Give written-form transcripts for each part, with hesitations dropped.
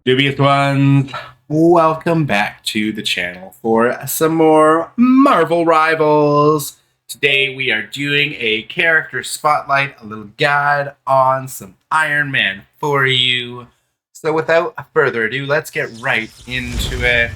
Dubious ones, welcome back to the channel for some more Marvel Rivals. Today we are doing a character spotlight, a little guide on some Iron Man for you. So without further ado, let's get right into it.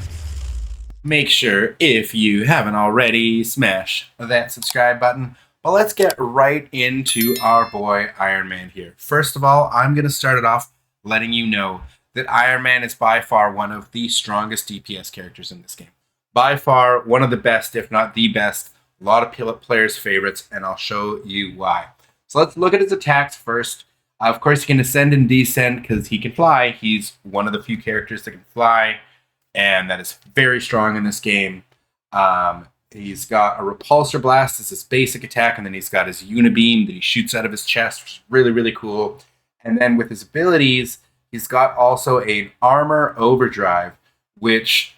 Make sure, if you haven't already, smash that subscribe button. But let's get right into our boy Iron Man here. First of all, I'm going to start it off letting you know that Iron Man is by far one of the strongest DPS characters in this game. By far, one of the best, if not the best. A lot of players' favorites, and I'll show you why. So let's look at his attacks first. Of course, he can ascend and descend because he can fly. He's one of the few characters that can fly, and that is very strong in this game. He's got a repulsor blast as his basic attack, and then he's got his unibeam that he shoots out of his chest, which is really, really cool. And then with his abilities, he's got also an armor overdrive, which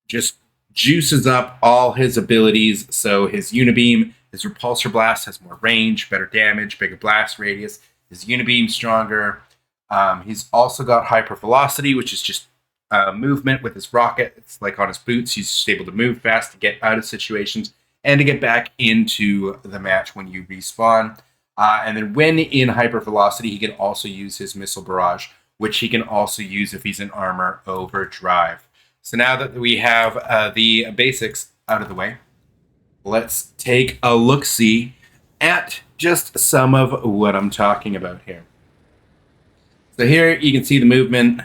just juices up all his abilities. So his unibeam, his repulsor blast has more range, better damage, bigger blast radius. His unibeam stronger. He's also got hyper velocity, which is just movement with his rocket. It's like on his boots. He's just able to move fast to get out of situations and to get back into the match when you respawn. And then when in hyper velocity, he can also use his missile barrage, which he can also use if he's in armor overdrive. So now that we have the basics out of the way, let's take a look-see at just some of what I'm talking about here. So here you can see the movement.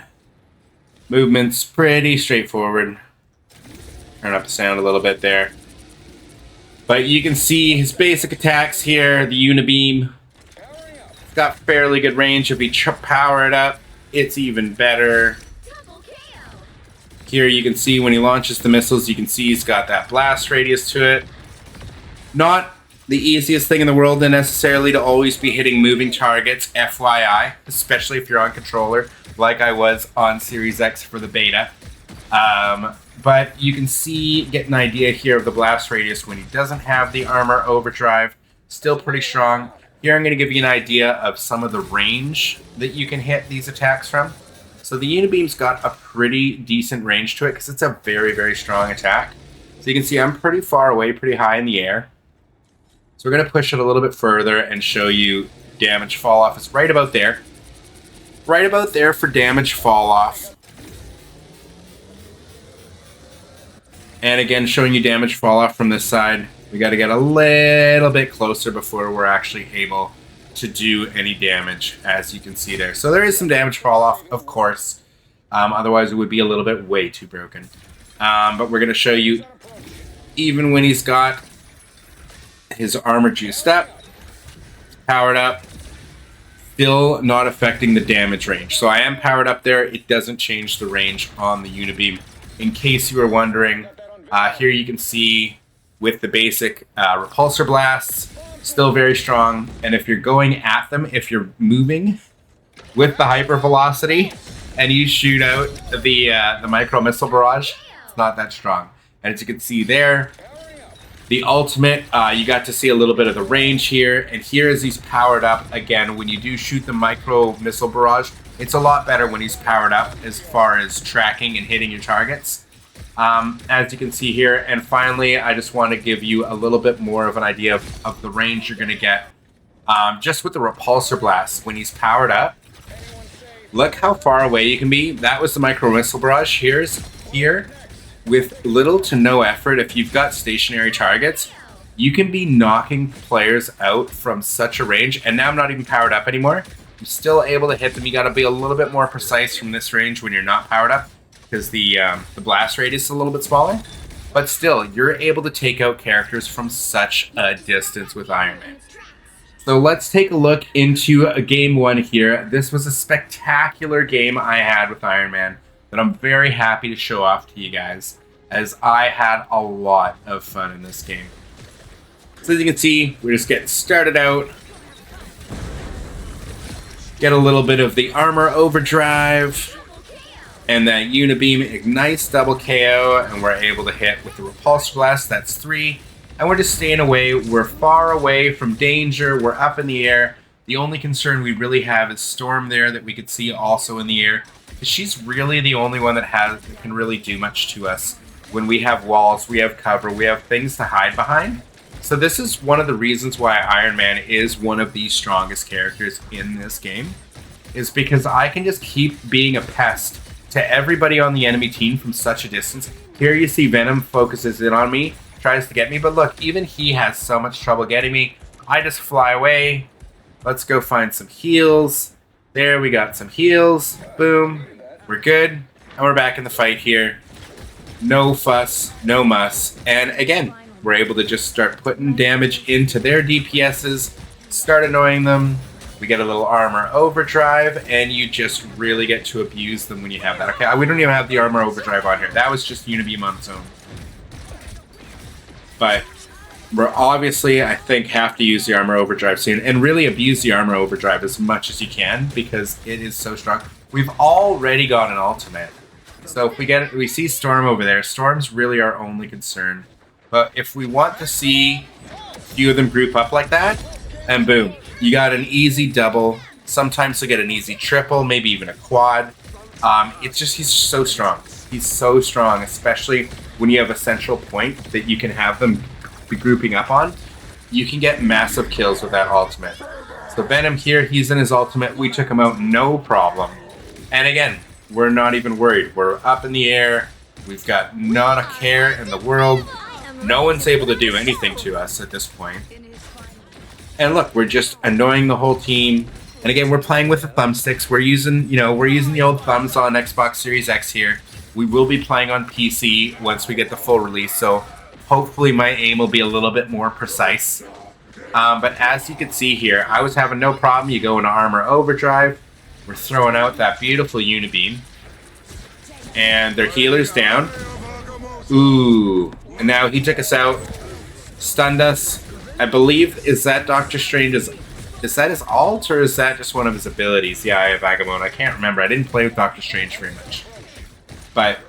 Movement's pretty straightforward. Turn up the sound a little bit there. But you can see his basic attacks here, the unibeam. It's got fairly good range. If we power it up, it's even better. Here you can see when he launches the missiles, you can see he's got that blast radius to it. Not the easiest thing in the world necessarily to always be hitting moving targets, FYI, especially if you're on controller, like I was on Series X for the beta. But you can see, get an idea here of the blast radius when he doesn't have the armor overdrive. Still pretty strong. Here I'm going to give you an idea of some of the range that you can hit these attacks from. So the unibeam's got a pretty decent range to it because it's a very, very strong attack. So you can see I'm pretty far away, pretty high in the air. So we're going to push it a little bit further and show you damage fall off. It's right about there. Right about there for damage fall off. And again, showing you damage fall off from this side. We got to get a little bit closer before we're actually able to do any damage, as you can see there. So there is some damage fall off, of course. Otherwise, it would be a little bit way too broken. But we're going to show you, even when he's got his armor juiced up, powered up, still not affecting the damage range. So I am powered up there. It doesn't change the range on the unibeam. In case you were wondering, here you can see with the basic repulsor blasts, still very strong. And if you're going at them, if you're moving with the hyper velocity and you shoot out the micro missile barrage, it's not that strong. And as you can see there, the ultimate, you got to see a little bit of the range here. And here as he's powered up, again, when you do shoot the micro missile barrage, it's a lot better when he's powered up as far as tracking and hitting your targets. As you can see here. And finally, I just want to give you a little bit more of an idea of the range you're going to get. Just with the repulsor blast, when he's powered up, look how far away you can be. That was the micro missile barrage. Here. With little to no effort, if you've got stationary targets, you can be knocking players out from such a range. And now I'm not even powered up anymore. I'm still able to hit them. You got to be a little bit more precise from this range when you're not powered up, because the blast radius is a little bit smaller. But still, you're able to take out characters from such a distance with Iron Man. So let's take a look into game one here. This was a spectacular game I had with Iron Man that I'm very happy to show off to you guys, as I had a lot of fun in this game. So as you can see, we're just getting started out. Get a little bit of the armor overdrive, and that unibeam ignites double KO, and we're able to hit with the repulsor blast. That's 3, and we're just staying away. We're far away from danger. We're up in the air. The only concern we really have is Storm there that we could see also in the air. She's really the only one that can really do much to us. When we have walls, we have cover, we have things to hide behind. So this is one of the reasons why Iron Man is one of the strongest characters in this game, is because I can just keep being a pest to everybody on the enemy team from such a distance. Here you see Venom focuses in on me, tries to get me, but look, even he has so much trouble getting me. I just fly away. Let's go find some heals. There, we got some heals. Boom. We're good. And we're back in the fight here. No fuss, no muss. And again, we're able to just start putting damage into their DPSs, start annoying them. We get a little armor overdrive, and you just really get to abuse them when you have that. Okay, we don't even have the armor overdrive on here. That was just Unibeam on its own. But we're obviously, I think, have to use the armor overdrive soon, and really abuse the armor overdrive as much as you can, because it is so strong. We've already got an ultimate. So if we see Storm over there. Storm's really our only concern. But if we want to see a few of them group up like that, and boom, you got an easy double. Sometimes you'll get an easy triple, maybe even a quad. It's just, he's so strong. He's so strong, especially when you have a central point that you can have them be grouping up on. You can get massive kills with that ultimate. So Venom here, he's in his ultimate. We took him out, no problem. And again, we're not even worried. We're up in the air. We've got not a care in the world. No one's able to do anything to us at this point. And look, we're just annoying the whole team. And again, we're playing with the thumbsticks. We're using the old thumbs on Xbox Series X here. We will be playing on PC once we get the full release. So hopefully my aim will be a little bit more precise. But as you can see here, I was having no problem. You go into armor overdrive. We're throwing out that beautiful Unibeam. And their healer's down. Ooh. And now he took us out. Stunned us. I believe, is that Doctor Strange's... Is that his ult, or is that just one of his abilities? Yeah, I have Agamotto. I can't remember. I didn't play with Doctor Strange very much. But...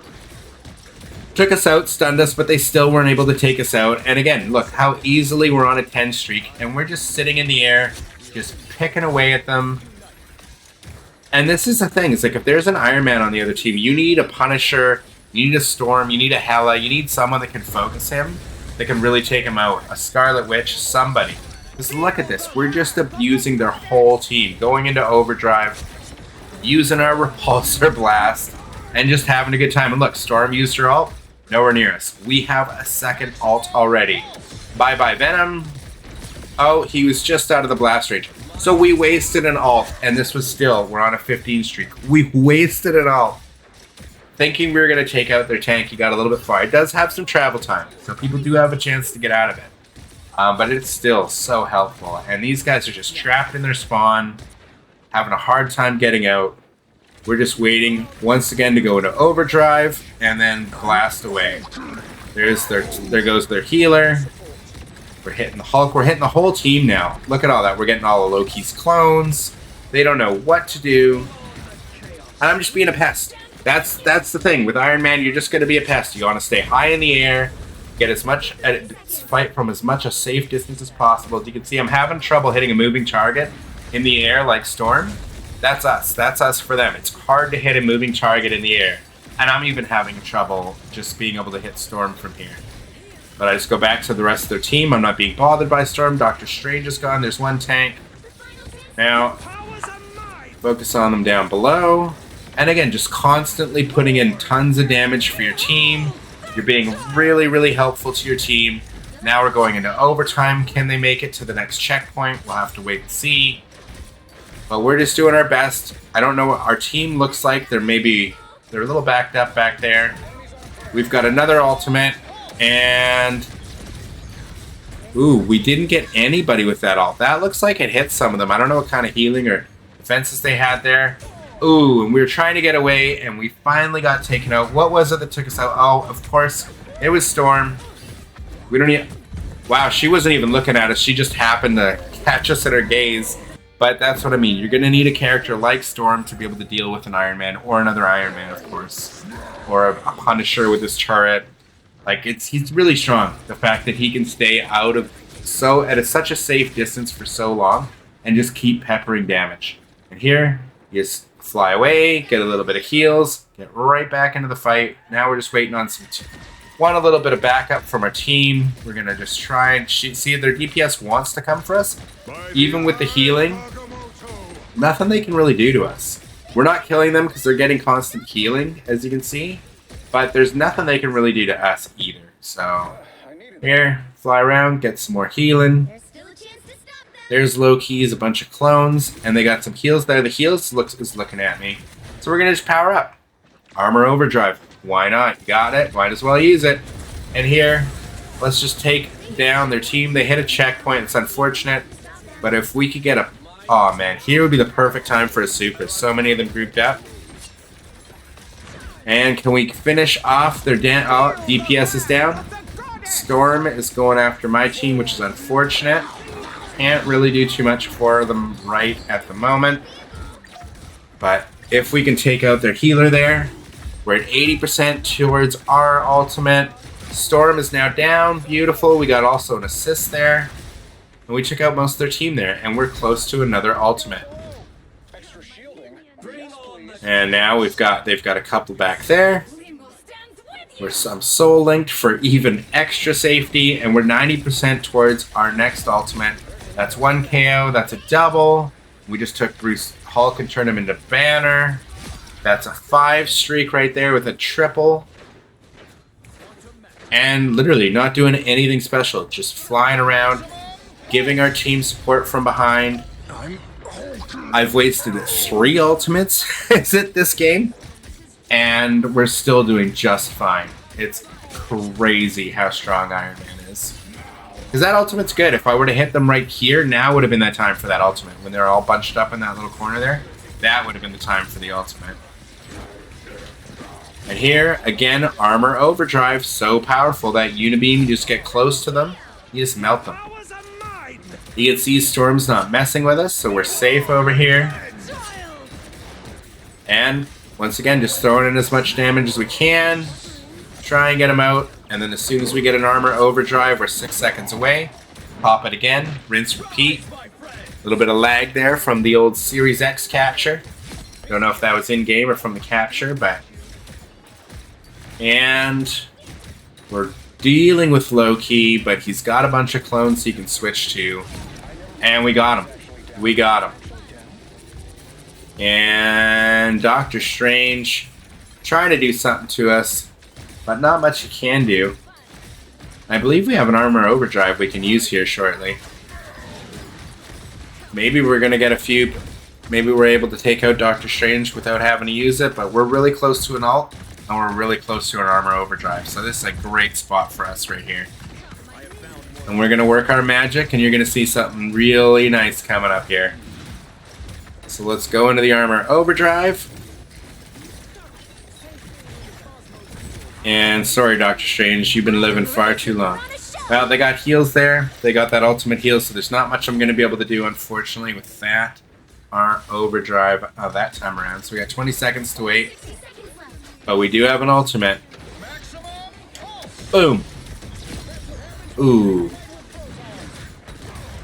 took us out, stunned us, but they still weren't able to take us out. And again, look how easily we're on a 10 streak. And we're just sitting in the air, just picking away at them. And this is the thing, it's like if there's an Iron Man on the other team, you need a Punisher, you need a Storm, you need a Hela, you need someone that can focus him, that can really take him out. A Scarlet Witch, somebody. Just look at this, we're just abusing their whole team, going into overdrive, using our repulsor blast, and just having a good time. And look, Storm used her ult, nowhere near us. We have a second ult already. Bye-bye Venom. Oh, he was just out of the blast range. So we wasted an ult, and this was still, we're on a 15 streak. We wasted an ult. Thinking we were going to take out their tank, he got a little bit far. It does have some travel time, so people do have a chance to get out of it. But it's still so helpful. And these guys are just trapped in their spawn, having a hard time getting out. We're just waiting, once again, to go into overdrive, and then blast away. There goes their healer. We're hitting the Hulk. We're hitting the whole team now. Look at all that. We're getting all of Loki's clones. They don't know what to do. And I'm just being a pest. That's the thing. With Iron Man, you're just going to be a pest. You want to stay high in the air, get as much, fight from as much a safe distance as possible. As you can see, I'm having trouble hitting a moving target in the air like Storm. That's us. That's us for them. It's hard to hit a moving target in the air. And I'm even having trouble just being able to hit Storm from here. But I just go back to the rest of their team. I'm not being bothered by Storm. Doctor Strange is gone. There's one tank. Now, focus on them down below. And again, just constantly putting in tons of damage for your team. You're being really, really helpful to your team. Now we're going into overtime. Can they make it to the next checkpoint? We'll have to wait and see. But we're just doing our best. I don't know what our team looks like. They're a little backed up back there. We've got another ultimate. And ooh, we didn't get anybody with that ult. That looks like it hit some of them. I don't know what kind of healing or defenses they had there. Ooh, and we were trying to get away, and we finally got taken out. What was it that took us out? Oh, of course, it was Storm. We don't even... Wow, she wasn't even looking at us. She just happened to catch us at her gaze. But that's what I mean. You're going to need a character like Storm to be able to deal with an Iron Man, or another Iron Man, of course. Or a Punisher with his turret. Like, he's really strong. The fact that he can stay out of such a safe distance for so long and just keep peppering damage. And here, he has fly away, get a little bit of heals, get right back into the fight. Now we're just waiting on want a little bit of backup from our team. We're going to just try and see if their DPS wants to come for us. Even with the healing, nothing they can really do to us. We're not killing them because they're getting constant healing, as you can see. But there's nothing they can really do to us either. So, here, fly around, get some more healing. There's low-keys, a bunch of clones, and they got some heals there. The heals is looking at me. So we're going to just power up. Armor Overdrive. Why not? Got it. Might as well use it. And here, let's just take down their team. They hit a checkpoint. It's unfortunate. But if we could get a... Oh, man. Here would be the perfect time for a super. So many of them grouped up. And can we finish off their... Oh, DPS is down. Storm is going after my team, which is unfortunate. Can't really do too much for them right at the moment. But if we can take out their healer there... We're at 80% towards our ultimate. Storm is now down. Beautiful. We got also an assist there. And we took out most of their team there. And we're close to another ultimate. And now they've got a couple back there. We're some soul linked for even extra safety. And we're 90% towards our next ultimate. That's 1 KO. That's a double. We just took Bruce Hulk and turned him into Banner. That's a 5 streak right there with a triple. And literally not doing anything special. Just flying around, giving our team support from behind. I've wasted 3 ultimates is it this game? And we're still doing just fine. It's crazy how strong Iron Man is. Because that ultimate's good. If I were to hit them right here, now would have been that time for that ultimate. When they're all bunched up in that little corner there, that would have been the time for the ultimate. And here, again, Armor Overdrive, so powerful that Unibeam, you just get close to them, you just melt them. You can see Storm's not messing with us, so we're safe over here. And, once again, just throwing in as much damage as we can. Try and get him out, and then as soon as we get an Armor Overdrive, we're 6 seconds away. Pop it again, rinse, repeat. A little bit of lag there from the old Series X capture. Don't know if that was in-game or from the capture, but... And we're dealing with Loki, but he's got a bunch of clones he can switch to. And we got him. We got him. And Doctor Strange trying to do something to us, but not much he can do. I believe we have an Armor Overdrive we can use here shortly. Maybe we're going to get a few... Maybe we're able to take out Doctor Strange without having to use it, but we're really close to an ult. And we're really close to an Armor Overdrive. So this is a great spot for us right here. And we're going to work our magic, and you're going to see something really nice coming up here. So let's go into the Armor Overdrive. And sorry, Doctor Strange, you've been living far too long. Well, they got heals there. They got that ultimate heal, so there's not much I'm going to be able to do, unfortunately, with that. Our Overdrive that time around. So we got 20 seconds to wait. But we do have an ultimate. Boom. Ooh.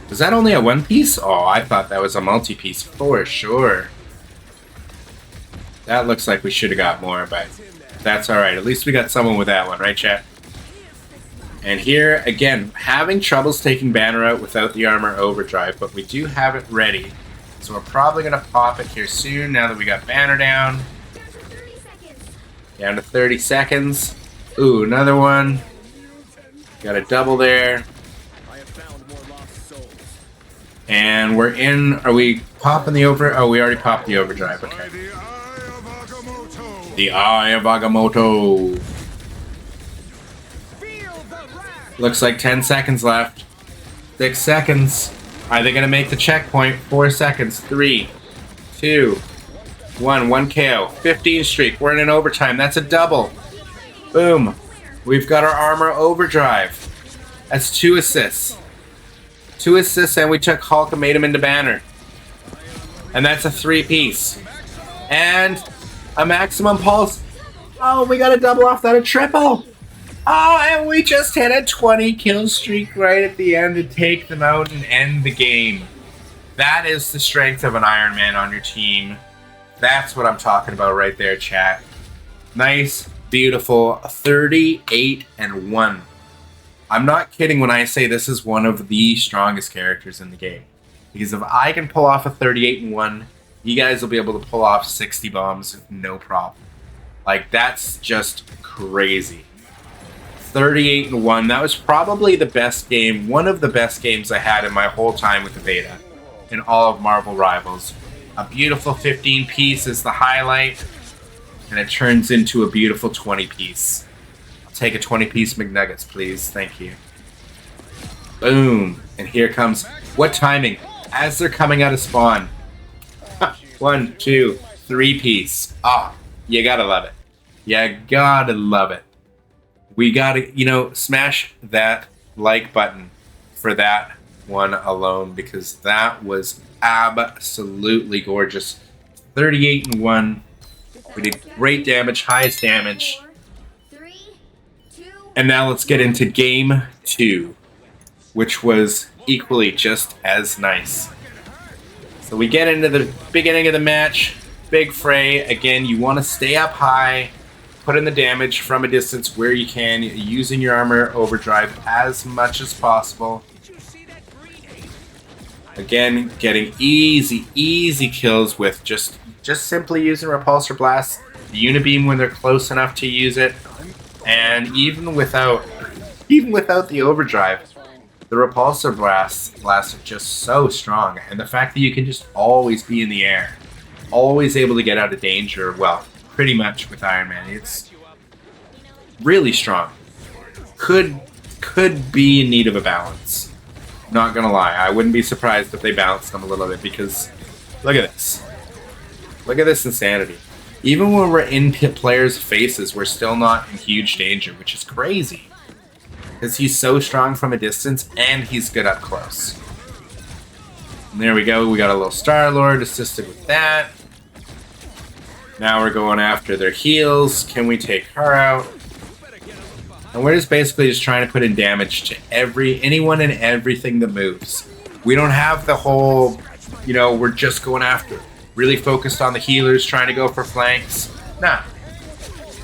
Was that only a one piece? Oh, I thought that was a multi-piece for sure. That looks like we should have got more, but that's alright. At least we got someone with that one, right, chat? And here, again, having troubles taking Banner out without the Armor Overdrive, but we do have it ready. So we're probably going to pop it here soon now that we got Banner down. Down to 30 seconds. Ooh, another one. Got a double there. And we're in... Are we popping the over... Oh, we already popped the Overdrive. Okay. The Eye of Agamotto. Looks like 10 seconds left. 6 seconds. Are they going to make the checkpoint? 4 seconds. 3, 2, 1 KO. 15 streak. We're in an overtime. That's a double. Boom. We've got our Armor Overdrive. That's 2 assists. 2 assists, and we took Hulk and made him into Banner. And that's a 3-piece. And a maximum pulse. Oh, we got a double off that, a triple. Oh, and we just hit a 20 kill streak right at the end to take them out and end the game. That is the strength of an Iron Man on your team. That's what I'm talking about right there, chat. Nice, beautiful 38-1. I'm not kidding when I say this is one of the strongest characters in the game. Because if I can pull off a 38-1, you guys will be able to pull off 60 bombs with no problem. Like, that's just crazy. 38-1. That was probably the best game, one of the best games I had in my whole time with the beta in all of Marvel Rivals. A beautiful 15-piece is the highlight, and it turns into a beautiful 20-piece. I'll take a 20-piece McNuggets, please. Thank you. Boom. And here comes... What timing? As they're coming out of spawn. 1, 2, 3-piece. Ah, you gotta love it. You gotta love it. We gotta, smash that like button for that one alone, because that was absolutely gorgeous. 38-1. We did great damage, highest damage. 3, 2, and now let's get into game 2, which was equally just as nice. So we get into the beginning of the match. Big fray. Again, you want to stay up high. Put in the damage from a distance where you can, using your armor overdrive as much as possible. Again, getting easy kills with just simply using repulsor blasts, the unibeam when they're close enough to use it, and even without the overdrive, the repulsor blasts are just so strong, and the fact that you can just always be in the air, always able to get out of danger, well, pretty much with Ironman, it's really strong. Could be in need of a balance. Not gonna lie, I wouldn't be surprised if they balanced them a little bit, because look at this. Look at this insanity. Even when we're in players' faces, we're still not in huge danger, which is crazy. Because he's so strong from a distance, and he's good up close. And there we go, we got a little Star-Lord assisted with that. Now we're going after their heals. Can we take her out? And we're just basically just trying to put in damage to anyone and everything that moves. We don't have the whole, we're just going after it. Really focused on the healers, trying to go for flanks. Nah.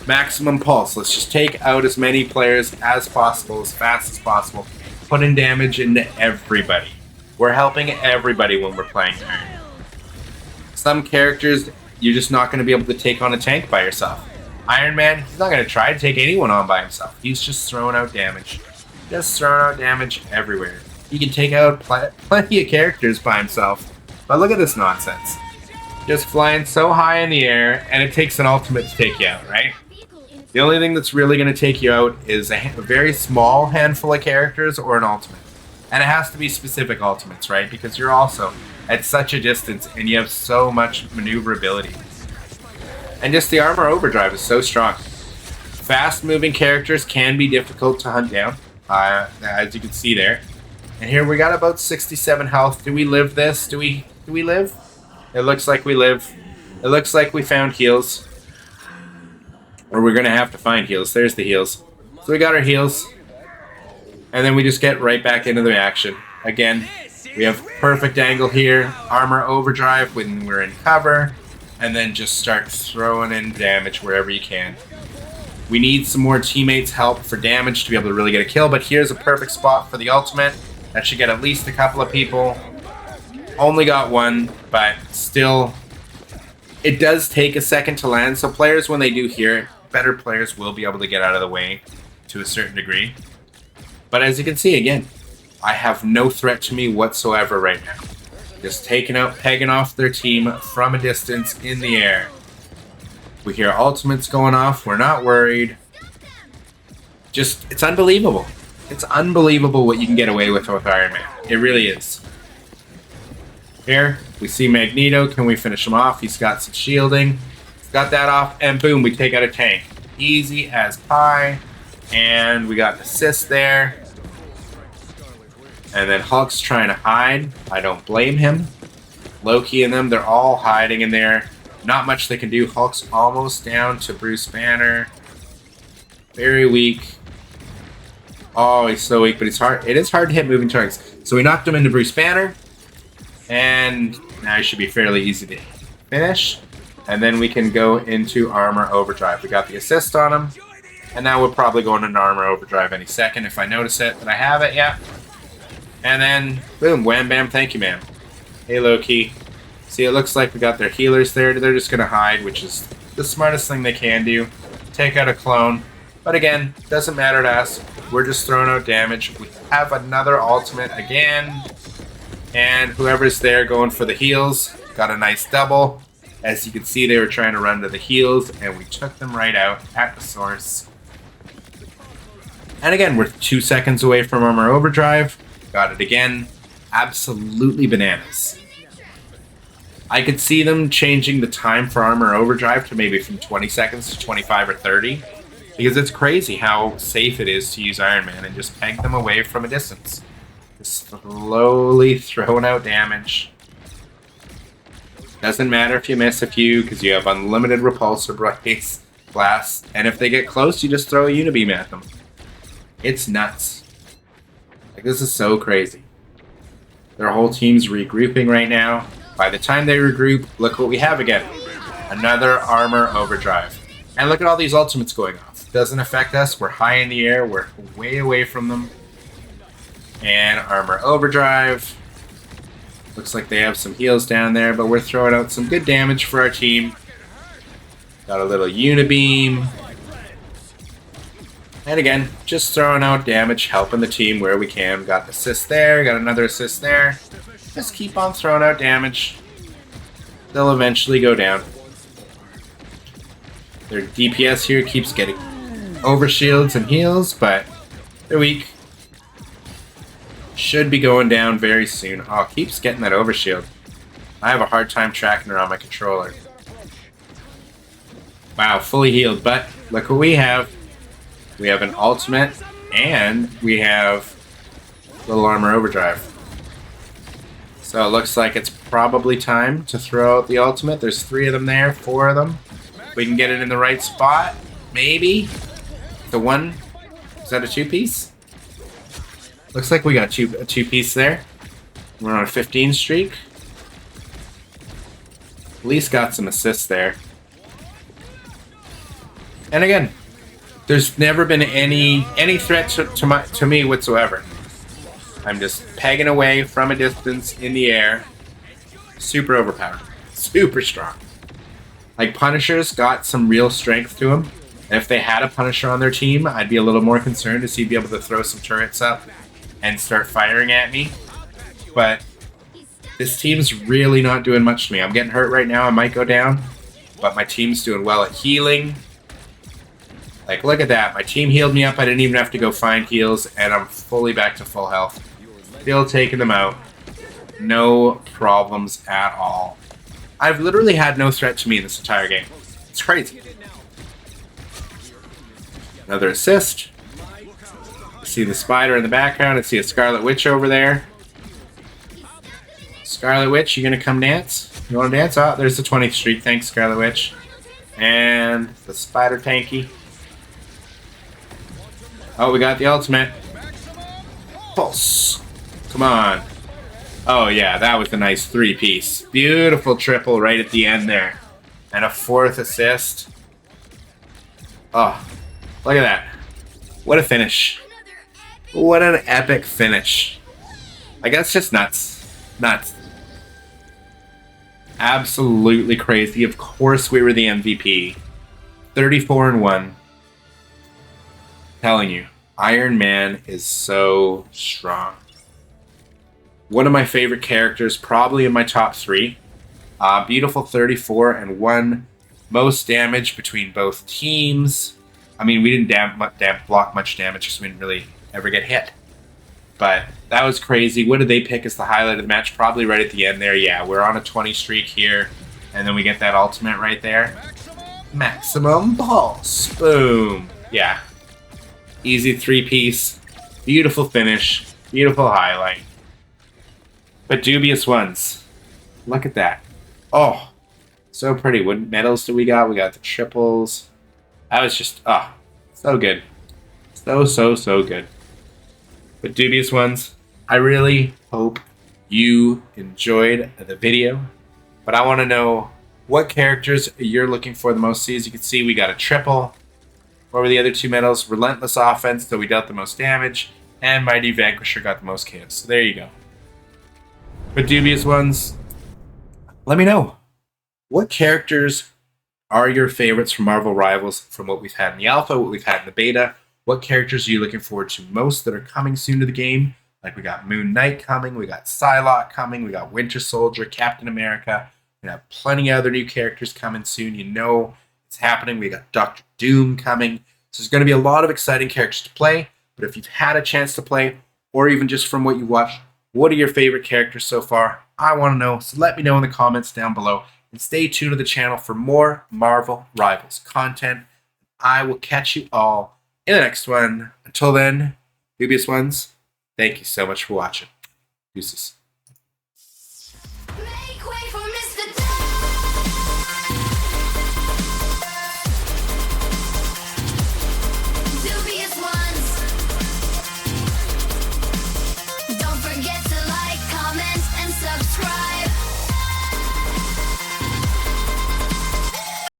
Maximum pulse. Let's just take out as many players as possible, as fast as possible. Put in damage into everybody. We're helping everybody when we're playing turn. Some characters, you're just not going to be able to take on a tank by yourself. Ironman, he's not going to try to take anyone on by himself. He's just throwing out damage. Just throwing out damage everywhere. He can take out plenty of characters by himself. But look at this nonsense. Just flying so high in the air, and it takes an ultimate to take you out, right? The only thing that's really going to take you out is a very small handful of characters or an ultimate. And it has to be specific ultimates, right? Because you're also at such a distance, and you have so much maneuverability. And just the armor overdrive is so strong. Fast-moving characters can be difficult to hunt down, as you can see there. And here we got about 67 health. Do we live this? Do we live? It looks like we live. It looks like we found heals. Or we're going to have to find heals. There's the heals. So we got our heals. And then we just get right back into the action. Again, we have perfect angle here. Armor overdrive when we're in cover. And then just start throwing in damage wherever you can. We need some more teammates' help for damage to be able to really get a kill, but here's a perfect spot for the ultimate. That should get at least a couple of people. Only got one, but still, it does take a second to land, so players, when they do hear it, better players will be able to get out of the way to a certain degree. But as you can see, again, I have no threat to me whatsoever right now. Just pegging off their team from a distance in the air. We hear ultimates going off. We're not worried. It's unbelievable. It's unbelievable what you can get away with Ironman. It really is. Here, we see Magneto. Can we finish him off? He's got some shielding. He's got that off, and boom, we take out a tank. Easy as pie. And we got an assist there. And then Hulk's trying to hide. I don't blame him. Loki and them, they're all hiding in there. Not much they can do. Hulk's almost down to Bruce Banner. Very weak. Oh, he's so weak, but it's hard. It is hard to hit moving targets. So we knocked him into Bruce Banner. And now he should be fairly easy to finish. And then we can go into armor overdrive. We got the assist on him. And now we're probably going into armor overdrive any second if I notice it. But I have it, yeah. And then, boom, wham, bam, thank you, ma'am. Hey, Loki. See, it looks like we got their healers there. They're just going to hide, which is the smartest thing they can do. Take out a clone. But again, doesn't matter to us. We're just throwing out damage. We have another ultimate again. And whoever's there going for the heals got a nice double. As you can see, they were trying to run to the heals, and we took them right out at the source. And again, we're 2 seconds away from armor overdrive. Got it again. Absolutely bananas. I could see them changing the time for armor overdrive to maybe from 20 seconds to 25 or 30. Because it's crazy how safe it is to use Ironman and just peg them away from a distance. Just slowly throwing out damage. Doesn't matter if you miss a few because you have unlimited repulsor brace, blast, and if they get close, you just throw a unibeam at them. It's nuts. Like, this is so crazy. Their whole team's regrouping right now. By the time they regroup, look what we have again. Another armor overdrive. And look at all these ultimates going off. Doesn't affect us. We're high in the air. We're way away from them. And armor overdrive. Looks like they have some heals down there, but we're throwing out some good damage for our team. Got a little unibeam. And again, just throwing out damage, helping the team where we can. Got an assist there, got another assist there. Just keep on throwing out damage. They'll eventually go down. Their DPS here keeps getting overshields and heals, but they're weak. Should be going down very soon. Oh, keeps getting that overshield. I have a hard time tracking her on my controller. Wow, fully healed, but look what we have. We have an ultimate, and we have little armor overdrive. So it looks like it's probably time to throw out the ultimate. There's 3 of them there, 4 of them. We can get it in the right spot, maybe. The one, is that a 2-piece? Looks like we got a 2-piece there. We're on a 15 streak. At least got some assists there. And again, there's never been any threat to me whatsoever. I'm just pegging away from a distance in the air. Super overpowered. Super strong. Like, Punisher's got some real strength to him. And if they had a Punisher on their team, I'd be a little more concerned to see be able to throw some turrets up and start firing at me. But this team's really not doing much to me. I'm getting hurt right now. I might go down. But my team's doing well at healing. Like, look at that. My team healed me up. I didn't even have to go find heals. And I'm fully back to full health. Still taking them out. No problems at all. I've literally had no threat to me this entire game. It's crazy. Another assist. I see the spider in the background. I see a Scarlet Witch over there. Scarlet Witch, you gonna come dance? You wanna dance? Oh, there's the 20th streak. Thanks, Scarlet Witch. And the spider tanky. Oh, we got the ultimate. Pulse. Come on. Oh, yeah, that was a nice 3-piece. Beautiful triple right at the end there. And a 4th assist. Oh, look at that. What a finish. What an epic finish. Like, that's just nuts. Nuts. Absolutely crazy. Of course we were the MVP. 34-1. Telling you, Iron Man is so strong. One of my favorite characters, probably in my top 3. Beautiful 34 and 1. Most damage between both teams. I mean, we didn't block much damage because we didn't really ever get hit. But that was crazy. What did they pick as the highlight of the match? Probably right at the end there. Yeah, we're on a 20 streak here. And then we get that ultimate right there. Maximum pulse. Boom. Yeah. Easy 3-piece. Beautiful finish. Beautiful highlight. But dubious ones. Look at that. Oh, so pretty. What medals do we got? We got the triples. That was just, so good. So good. But dubious ones, I really hope you enjoyed the video. But I want to know, what characters you're looking for the most. See, as you can see, we got a triple. What were the other two medals? Relentless Offense, so we dealt the most damage, and Mighty Vanquisher got the most kills. So there you go. But dubious ones, let me know. What characters are your favorites from Marvel Rivals from what we've had in the alpha, what we've had in the beta? What characters are you looking forward to most that are coming soon to the game? Like we got Moon Knight coming, we got Psylocke coming, we got Winter Soldier, Captain America. We have plenty of other new characters coming soon. You know it's happening. We got Doctor Doom coming. So there's going to be a lot of exciting characters to play. But if you've had a chance to play, or even just from what you watched, what are your favorite characters so far? I want to know. So let me know in the comments down below. And stay tuned to the channel for more Marvel Rivals content. I will catch you all in the next one. Until then, dubious ones, thank you so much for watching. Deuces.